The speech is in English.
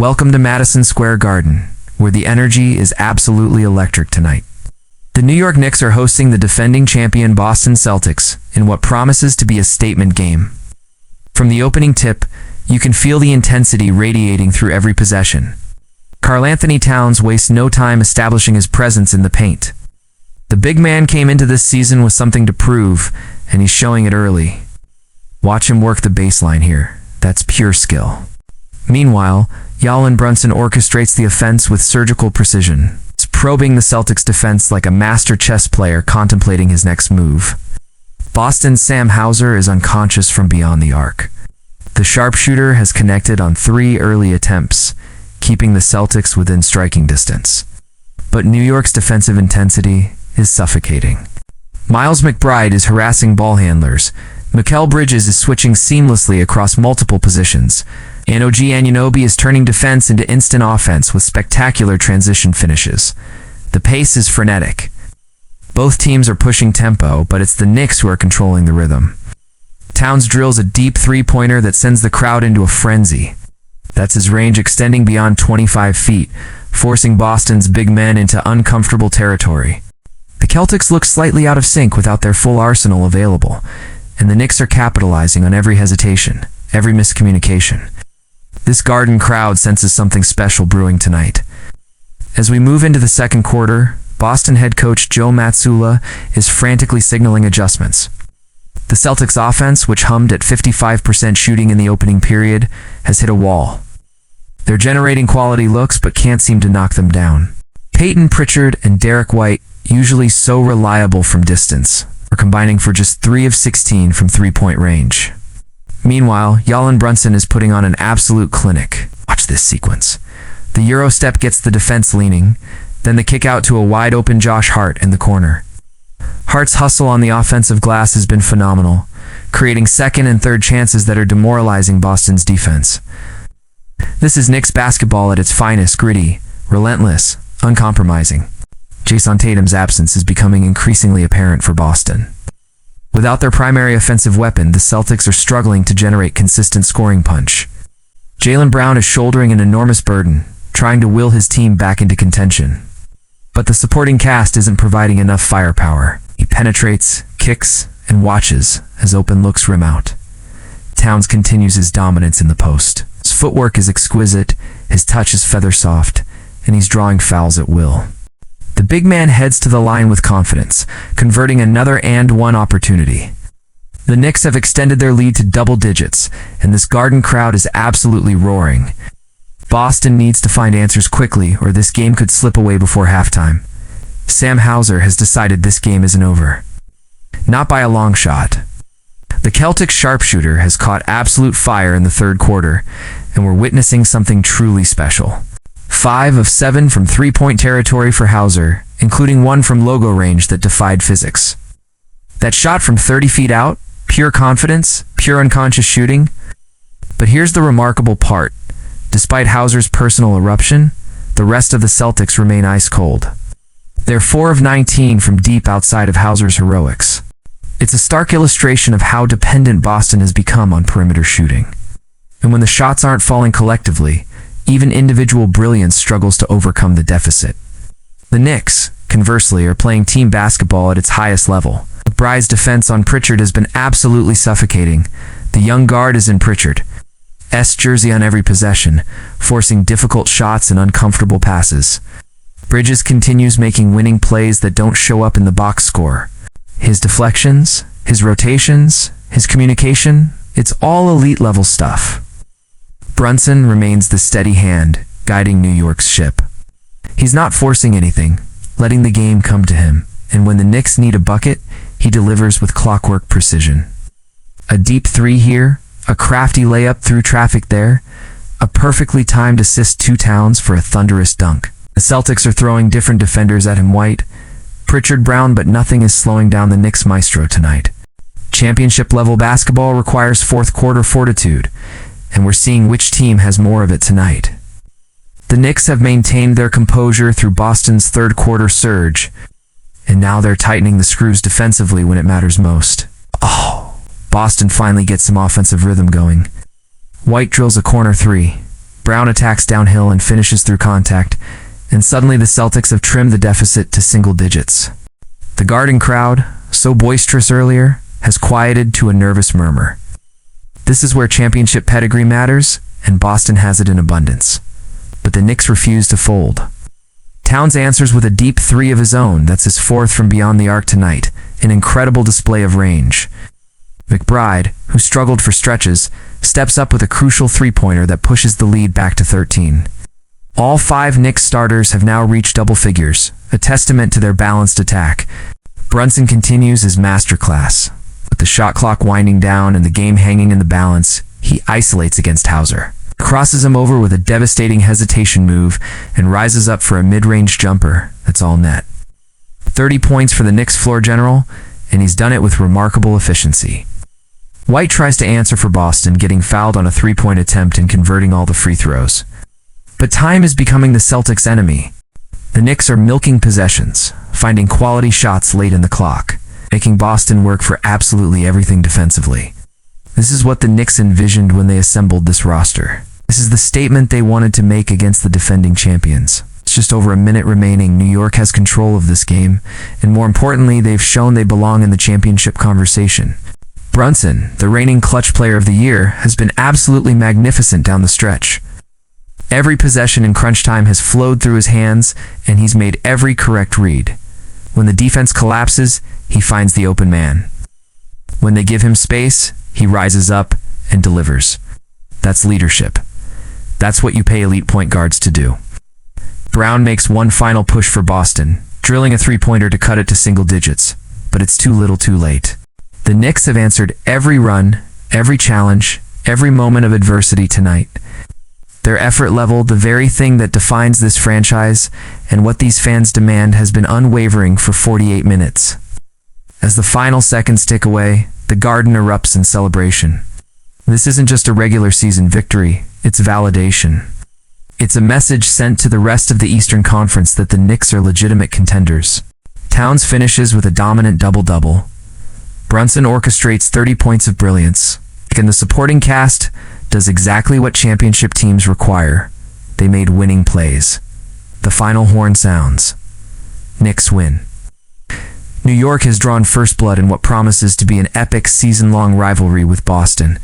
Welcome to Madison Square Garden, where the energy is absolutely electric tonight. The New York Knicks are hosting the defending champion Boston Celtics in what promises to be a statement game. From the opening tip, you can feel the intensity radiating through every possession. Karl-Anthony Towns wastes no time establishing his presence in the paint. The big man came into this season with something to prove, and he's showing it early. Watch him work the baseline here. That's pure skill. Meanwhile, Jaylen Brunson orchestrates the offense with surgical precision, probing the Celtics defense like a master chess player contemplating his next move. Boston's Sam Hauser is unconscious from beyond the arc. The sharpshooter has connected on 3 early attempts, keeping the Celtics within striking distance. But New York's defensive intensity is suffocating. Miles McBride is harassing ball handlers. Mikal Bridges is switching seamlessly across multiple positions. And OG Anunoby is turning defense into instant offense with spectacular transition finishes. The pace is frenetic. Both teams are pushing tempo, but it's the Knicks who are controlling the rhythm. Towns drills a deep three-pointer that sends the crowd into a frenzy. That's his range extending beyond 25 feet, forcing Boston's big men into uncomfortable territory. The Celtics look slightly out of sync without their full arsenal available, and the Knicks are capitalizing on every hesitation, every miscommunication. This Garden crowd senses something special brewing tonight. As we move into the second quarter, Boston head coach Joe Mazzulla is frantically signaling adjustments. The Celtics offense, which hummed at 55% shooting in the opening period, has hit a wall. They're generating quality looks but can't seem to knock them down. Peyton Pritchard and Derek White, usually so reliable from distance, are combining for just 3 of 16 from three-point range. Meanwhile, Jaylen Brunson is putting on an absolute clinic. Watch this sequence. The Euro step gets the defense leaning, then the kick out to a wide-open Josh Hart in the corner. Hart's hustle on the offensive glass has been phenomenal, creating second and third chances that are demoralizing Boston's defense. This is Knicks basketball at its finest, gritty, relentless, uncompromising. Jayson Tatum's absence is becoming increasingly apparent for Boston. Without their primary offensive weapon, the Celtics are struggling to generate consistent scoring punch. Jaylen Brown is shouldering an enormous burden, trying to will his team back into contention. But the supporting cast isn't providing enough firepower. He penetrates, kicks, and watches as open looks rim out. Towns continues his dominance in the post. His footwork is exquisite, his touch is feather soft, and he's drawing fouls at will. The big man heads to the line with confidence, converting another and one opportunity. The Knicks have extended their lead to double digits, and this Garden crowd is absolutely roaring. Boston needs to find answers quickly, or this game could slip away before halftime. Sam Hauser has decided this game isn't over. Not by a long shot. The Celtics sharpshooter has caught absolute fire in the third quarter, and we're witnessing something truly special. 5 of 7 from three-point territory for Hauser, including 1 from logo range that defied physics. That shot from 30 feet out, pure confidence, pure unconscious shooting. But here's the remarkable part. Despite Hauser's personal eruption, the rest of the Celtics remain ice cold. They're 4 of 19 from deep outside of Hauser's heroics. It's a stark illustration of how dependent Boston has become on perimeter shooting. And when the shots aren't falling collectively, even individual brilliance struggles to overcome the deficit. The Knicks, conversely, are playing team basketball at its highest level. McBride's defense on Pritchard has been absolutely suffocating. The young guard is in Pritchard's jersey on every possession, forcing difficult shots and uncomfortable passes. Bridges continues making winning plays that don't show up in the box score. His deflections, his rotations, his communication, it's all elite-level stuff. Brunson remains the steady hand, guiding New York's ship. He's not forcing anything, letting the game come to him, and when the Knicks need a bucket, he delivers with clockwork precision. A deep 3 here, a crafty layup through traffic there, a perfectly timed assist to Towns for a thunderous dunk. The Celtics are throwing different defenders at him: White, Pritchard, Brown, but nothing is slowing down the Knicks maestro tonight. Championship-level basketball requires fourth-quarter fortitude, and we're seeing which team has more of it tonight. The Knicks have maintained their composure through Boston's third-quarter surge, and now they're tightening the screws defensively when it matters most. Boston finally gets some offensive rhythm going. White drills a corner 3. Brown attacks downhill and finishes through contact, and suddenly the Celtics have trimmed the deficit to single digits. The Garden crowd, so boisterous earlier, has quieted to a nervous murmur. This is where championship pedigree matters, and Boston has it in abundance. But the Knicks refuse to fold. Towns answers with a deep three of his own. That's his fourth from beyond the arc tonight, an incredible display of range. McBride, who struggled for stretches, steps up with a crucial three-pointer that pushes the lead back to 13. All 5 Knicks starters have now reached double figures, a testament to their balanced attack. Brunson continues his masterclass. With the shot clock winding down and the game hanging in the balance, he isolates against Hauser, crosses him over with a devastating hesitation move, and rises up for a mid-range jumper that's all net. 30 points for the Knicks floor general, and he's done it with remarkable efficiency. White tries to answer for Boston, getting fouled on a three-point attempt and converting all the free throws. But time is becoming the Celtics' enemy. The Knicks are milking possessions, finding quality shots late in the clock, making Boston work for absolutely everything defensively. This is what the Knicks envisioned when they assembled this roster. This is the statement they wanted to make against the defending champions. It's just over a minute remaining. New York has control of this game, and more importantly, they've shown they belong in the championship conversation. Brunson, the reigning clutch player of the year, has been absolutely magnificent down the stretch. Every possession in crunch time has flowed through his hands, and he's made every correct read. When the defense collapses, he finds the open man. When they give him space, he rises up and delivers. That's leadership. That's what you pay elite point guards to do. Brown makes one final push for Boston, drilling a three-pointer to cut it to single digits, but it's too little too late. The Knicks have answered every run, every challenge, every moment of adversity tonight. Their effort level, the very thing that defines this franchise, and what these fans demand, has been unwavering for 48 minutes. As the final seconds tick away, the Garden erupts in celebration. This isn't just a regular season victory, it's validation. It's a message sent to the rest of the Eastern Conference that the Knicks are legitimate contenders. Towns finishes with a dominant double-double. Brunson orchestrates 30 points of brilliance, and the supporting cast does exactly what championship teams require. They made winning plays. The final horn sounds. Knicks win. New York has drawn first blood in what promises to be an epic season-long rivalry with Boston.